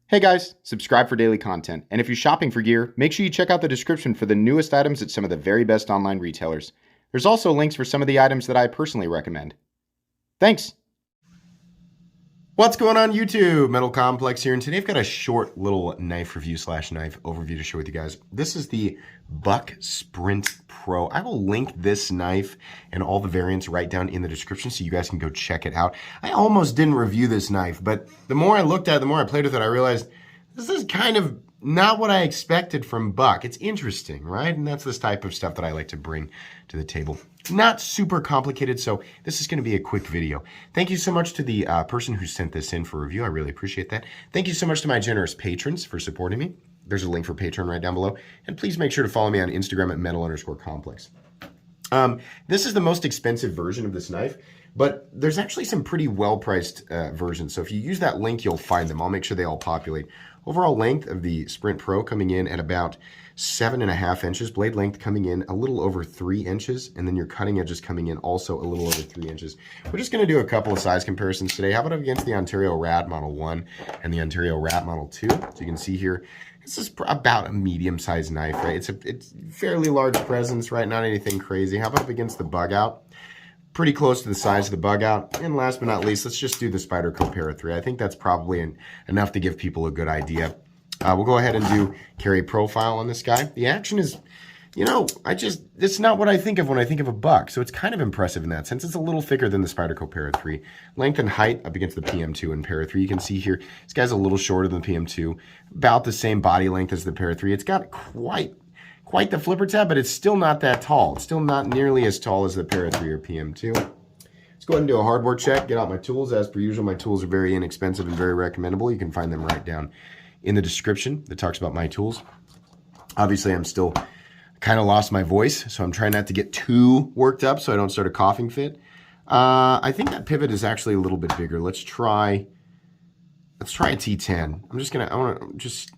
Hey guys, subscribe for daily content. And if you're shopping for gear, make sure you check out the description for the newest items at some of the very best online retailers. There's also links for some of the items that I personally recommend. Thanks! What's going on YouTube? Metal Complex here, and today I've got a short little knife review slash knife overview to share with you guys. This is the Buck Sprint Pro. I will link this knife and all the variants right down in the description so you guys can go check it out. I almost didn't review this knife, but the more I looked at it, the more I played with it, I realized this is kind of not what I expected from Buck. It's interesting, right? And that's this type of stuff that I like to bring to the table. Not super complicated, so this is going to be a quick video. Thank you so much to the person who sent this in for review. I really appreciate that. Thank you so much to my generous patrons for supporting me. There's a link for Patreon right down below. And please make sure to follow me on Instagram at metal_complex. This is the most expensive version of this knife, but there's actually some pretty well-priced versions. So if you use that link, you'll find them. I'll make sure they all populate. Overall length of the Sprint Pro coming in at about 7.5 inches. Blade length coming in a little over 3 inches. And then your cutting edges coming in also a little over 3 inches. We're just going to do a couple of size comparisons today. How about against the Ontario Rat Model 1 and the Ontario Rat Model 2? So you can see here, this is about a medium-sized knife, right? It's fairly large presence, right? Not anything crazy. How about up against the Bug Out? Pretty close to the size of the Bug Out. And last but not least, let's just do the Spyderco Para 3. I think that's probably enough to give people a good idea. We'll go ahead and do carry profile on this guy. The action is, it's not what I think of when I think of a Buck. So it's kind of impressive in that sense. It's a little thicker than the Spyderco Para 3. Length and height up against the PM2 and Para 3. You can see here, this guy's a little shorter than the PM2. About the same body length as the Para 3. It's got quite the flipper tab, but it's still not that tall. It's still not nearly as tall as the Para 3 or PM2. Let's go ahead and do a hardware check, get out my tools. As per usual, my tools are very inexpensive and very recommendable. You can find them right down in the description that talks about my tools. Obviously, I'm still kind of lost my voice, so I'm trying not to get too worked up so I don't start a coughing fit. I think that pivot is actually a little bit bigger. Let's try a T10.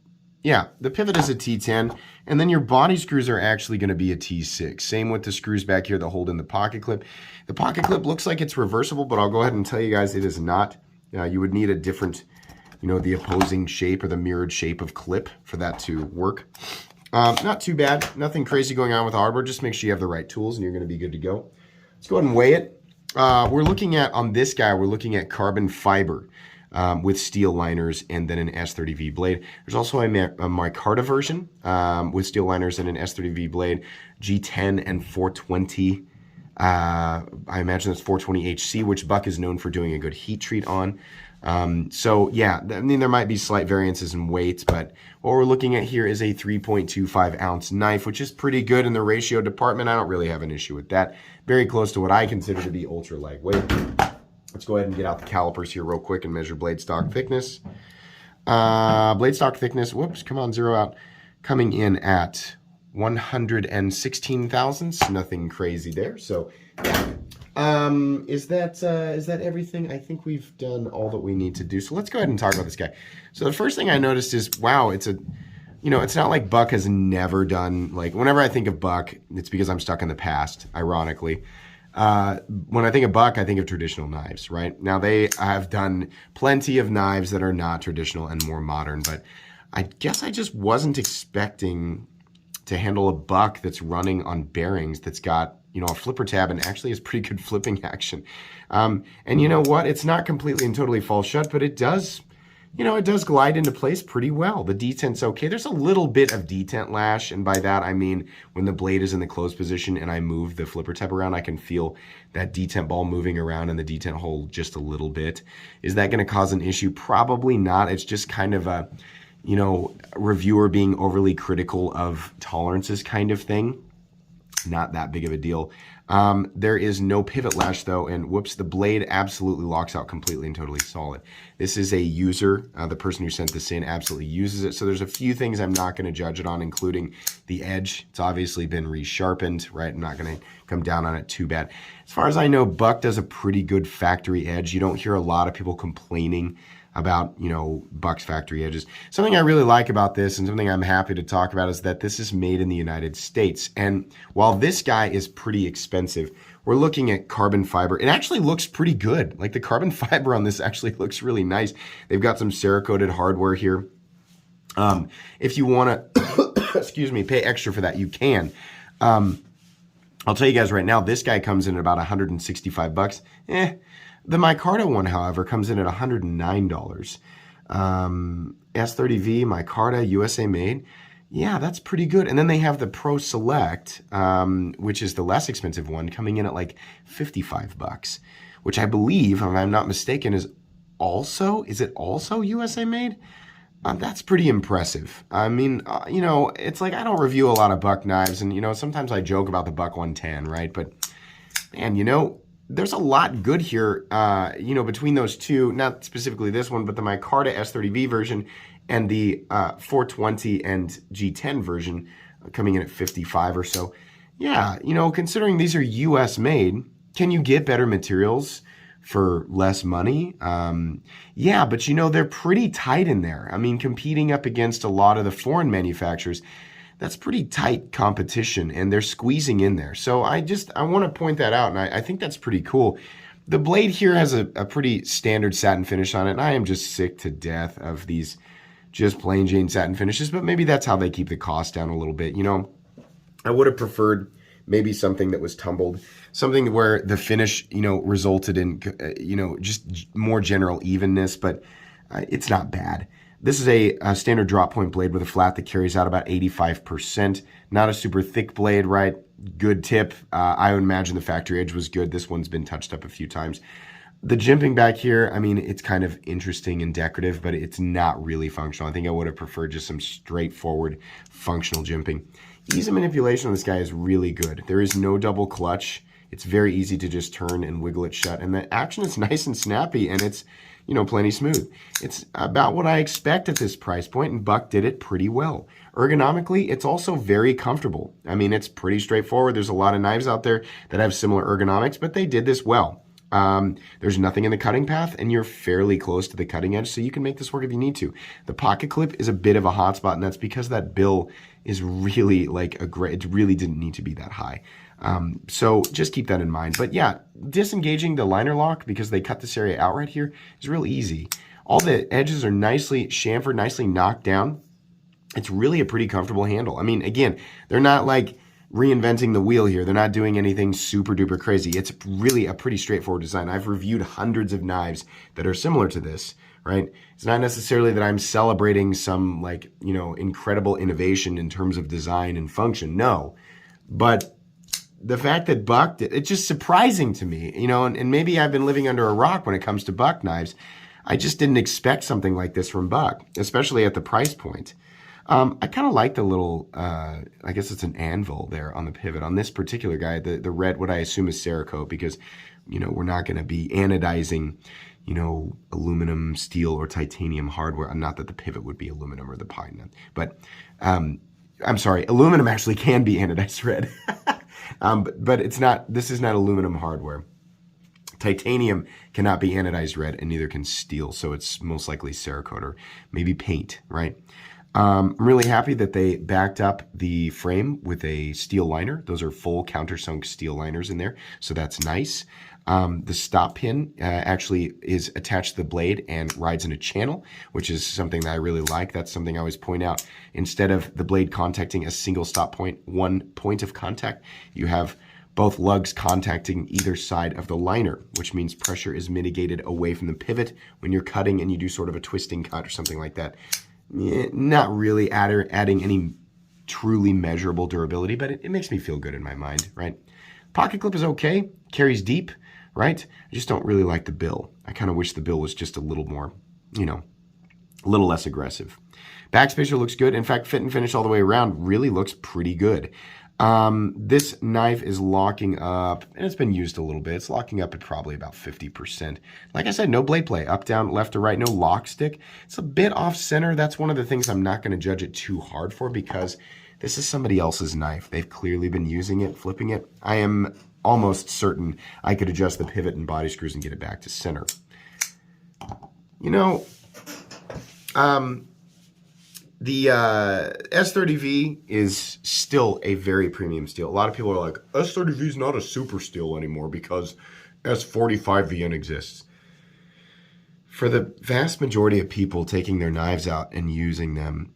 Yeah, the pivot is a T10, and then your body screws are actually going to be a T6. Same with the screws back here that hold in the pocket clip. The pocket clip looks like it's reversible, but I'll go ahead and tell you guys it is not. You would need a different, the opposing shape or the mirrored shape of clip for that to work. Not too bad. Nothing crazy going on with the hardware. Just make sure you have the right tools, and you're going to be good to go. Let's go ahead and weigh it. On this guy, we're looking at carbon fiber. With steel liners and then an S30V blade. There's also a Micarta version with steel liners and an S30V blade, G10 and 420. I imagine that's 420 HC, which Buck is known for doing a good heat treat on. So yeah, I mean, there might be slight variances in weight, but what we're looking at here is a 3.25 ounce knife, which is pretty good in the ratio department. I don't really have an issue with that. Very close to what I consider to be ultra lightweight. Let's go ahead and get out the calipers here real quick and measure blade stock thickness. Blade stock thickness, whoops, come on, zero out. Coming in at 116 thousandths, nothing crazy there. So, yeah. Is that everything? I think we've done all that we need to do. So let's go ahead and talk about this guy. So the first thing I noticed is, wow, it's not like Buck has never done, like, whenever I think of Buck, it's because I'm stuck in the past, ironically. When I think of Buck, I think of traditional knives, right? Now, they have done plenty of knives that are not traditional and more modern, but I guess I just wasn't expecting to handle a Buck that's running on bearings that's got, a flipper tab and actually has pretty good flipping action. And you know what? It's not completely and totally fall shut, but it does, it does glide into place pretty well. The detent's okay. There's a little bit of detent lash, and by that I mean when the blade is in the closed position and I move the flipper tab around, I can feel that detent ball moving around in the detent hole just a little bit. Is that going to cause an issue? Probably not. It's just kind of a, reviewer being overly critical of tolerances kind of thing. Not that big of a deal. There is no pivot lash though, and whoops, the blade absolutely locks out completely and totally solid. This is a user, the person who sent this in absolutely uses it. So there's a few things I'm not going to judge it on, including the edge. It's obviously been resharpened, right? I'm not going to come down on it too bad. As far as I know, Buck does a pretty good factory edge. You don't hear a lot of people complaining about, Buck's factory edges. Something I really like about this and something I'm happy to talk about is that this is made in the United States. And while this guy is pretty expensive, we're looking at carbon fiber. It actually looks pretty good. Like the carbon fiber on this actually looks really nice. They've got some Cerakoted hardware here. If you want to, excuse me, pay extra for that, you can. I'll tell you guys right now, this guy comes in at about $165. The Micarta one, however, comes in at $109. S30V, Micarta, USA made. Yeah, that's pretty good. And then they have the Pro Select, which is the less expensive one, coming in at like $55, which I believe, if I'm not mistaken, is it also USA made? That's pretty impressive. I mean, it's like I don't review a lot of buck knives, and, sometimes I joke about the buck 110, right? But, man, there's a lot good here, between those two, not specifically this one, but the Micarta S30V version and the 420 and G10 version coming in at 55 or so. Yeah, considering these are US made, can you get better materials for less money? Yeah, but I they're pretty tight in there. I mean, competing up against a lot of the foreign manufacturers, that's pretty tight competition, and they're squeezing in there. So I want to point that out, and I think that's pretty cool. The blade here has a pretty standard satin finish on it, and I am just sick to death of these just plain Jane satin finishes, but maybe that's how they keep the cost down a little bit. I would have preferred maybe something that was tumbled, something where the finish, resulted in, just more general evenness, but it's not bad. This is a standard drop point blade with a flat that carries out about 85%. Not a super thick blade, right? Good tip. I would imagine the factory edge was good. This one's been touched up a few times. The jimping back here, I mean, it's kind of interesting and decorative, but it's not really functional. I think I would have preferred just some straightforward functional jimping. Ease of manipulation on this guy is really good. There is no double clutch. It's very easy to just turn and wiggle it shut. And the action is nice and snappy, and it's, plenty smooth. It's about what I expect at this price point, and Buck did it pretty well. Ergonomically, it's also very comfortable. I mean, it's pretty straightforward. There's a lot of knives out there that have similar ergonomics, but they did this well. There's nothing in the cutting path, and you're fairly close to the cutting edge, so you can make this work if you need to. The pocket clip is a bit of a hot spot, and that's because that bill is really it really didn't need to be that high. So just keep that in mind. But yeah, disengaging the liner lock, because they cut this area out right here, is real easy. All the edges are nicely chamfered, nicely knocked down. It's really a pretty comfortable handle. I mean, again, they're not like reinventing the wheel here. They're not doing anything super duper crazy. It's really a pretty straightforward design. I've reviewed hundreds of knives that are similar to this, right? It's not necessarily that I'm celebrating some incredible innovation in terms of design and function. No, but the fact that Buck did, it's just surprising to me, and maybe I've been living under a rock when it comes to Buck knives. I just didn't expect something like this from Buck, especially at the price point. I kind of like the little, I guess it's an anvil there on the pivot. On this particular guy, the red, what I assume is Cerakote, because, we're not going to be anodizing, aluminum, steel, or titanium hardware. Not that the pivot would be aluminum or the pine, but I'm sorry, aluminum actually can be anodized red. But it's not, this is not aluminum hardware. Titanium cannot be anodized red, and neither can steel, so it's most likely Cerakote or maybe paint, right? I'm really happy that they backed up the frame with a steel liner. Those are full countersunk steel liners in there, so that's nice. The stop pin actually is attached to the blade and rides in a channel, which is something that I really like. That's something I always point out. Instead of the blade contacting a single stop point, one point of contact, you have both lugs contacting either side of the liner, which means pressure is mitigated away from the pivot when you're cutting and you do sort of a twisting cut or something like that. Not really adding any truly measurable durability, but it makes me feel good in my mind, right? Pocket clip is okay, carries deep, right? I just don't really like the bill. I kind of wish the bill was just a little more, a little less aggressive. Backspacer looks good. In fact, fit and finish all the way around really looks pretty good. This knife is locking up, and it's been used a little bit. It's locking up at probably about 50%. Like I said, no blade play, up, down, left or right, no lock stick. It's a bit off center. That's one of the things I'm not going to judge it too hard for, because this is somebody else's knife. They've clearly been using it, flipping it. I am almost certain I could adjust the pivot and body screws and get it back to center. The S30V is still a very premium steel. A lot of people are like, S30V is not a super steel anymore because S45VN exists. For the vast majority of people taking their knives out and using them,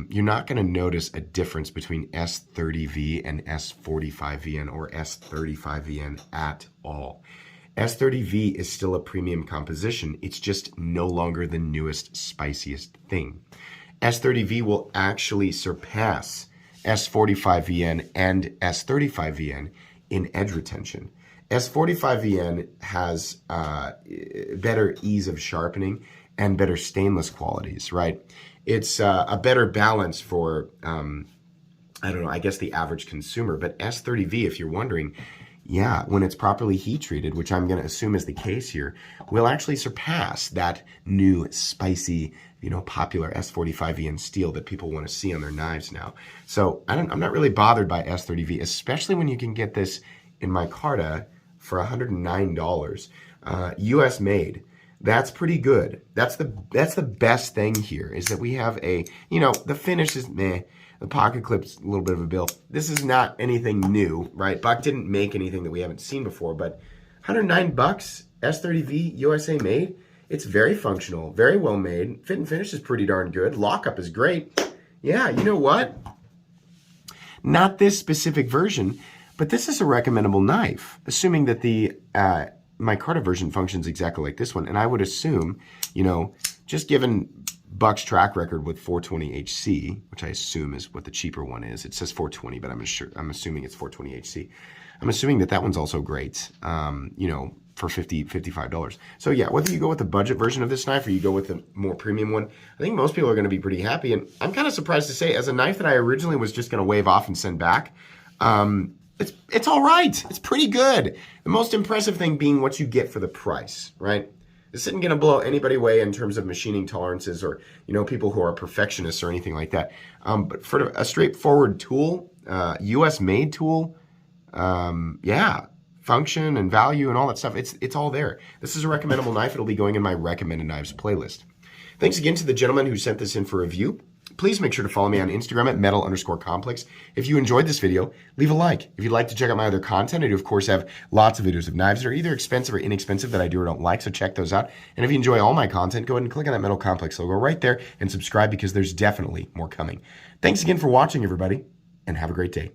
you're not going to notice a difference between S30V and S45VN or S35VN at all. S30V is still a premium composition. It's just no longer the newest, spiciest thing. S30V will actually surpass S45VN and S35VN in edge retention. S45VN has better ease of sharpening and better stainless qualities, right? It's a better balance for, I don't know, I guess the average consumer. But S30V, if you're wondering, yeah, when it's properly heat treated, which I'm going to assume is the case here, will actually surpass that new spicy, popular S45VN steel that people want to see on their knives now. So I'm not really bothered by S30V, especially when you can get this in Micarta for $109, U.S. made. That's pretty good. That's the best thing here is that we have a, the finish is meh. The pocket clip's a little bit of a bill. This is not anything new, right? Buck didn't make anything that we haven't seen before, but $109, S30V, USA made. It's very functional, very well made. Fit and finish is pretty darn good. Lockup is great. Yeah, you know what? Not this specific version, but this is a recommendable knife, assuming that the Micarta version functions exactly like this one. And I would assume, just given Buck's track record with 420HC, which I assume is what the cheaper one is. It says 420, but I'm assuming it's 420HC. I'm assuming that one's also great, for $50, $55. So yeah, whether you go with the budget version of this knife or you go with the more premium one, I think most people are going to be pretty happy. And I'm kind of surprised to say, as a knife that I originally was just going to wave off and send back, it's all right. It's pretty good. The most impressive thing being what you get for the price, right? This isn't going to blow anybody away in terms of machining tolerances or, people who are perfectionists or anything like that. But for a straightforward tool, US made tool, function and value and all that stuff, it's all there. This is a recommendable knife. It'll be going in my recommended knives playlist. Thanks again to the gentleman who sent this in for review. Please make sure to follow me on Instagram at metal_complex. If you enjoyed this video, leave a like. If you'd like to check out my other content, I do, of course, have lots of videos of knives that are either expensive or inexpensive that I do or don't like, so check those out. And if you enjoy all my content, go ahead and click on that Metal Complex logo right there and subscribe because there's definitely more coming. Thanks again for watching, everybody, and have a great day.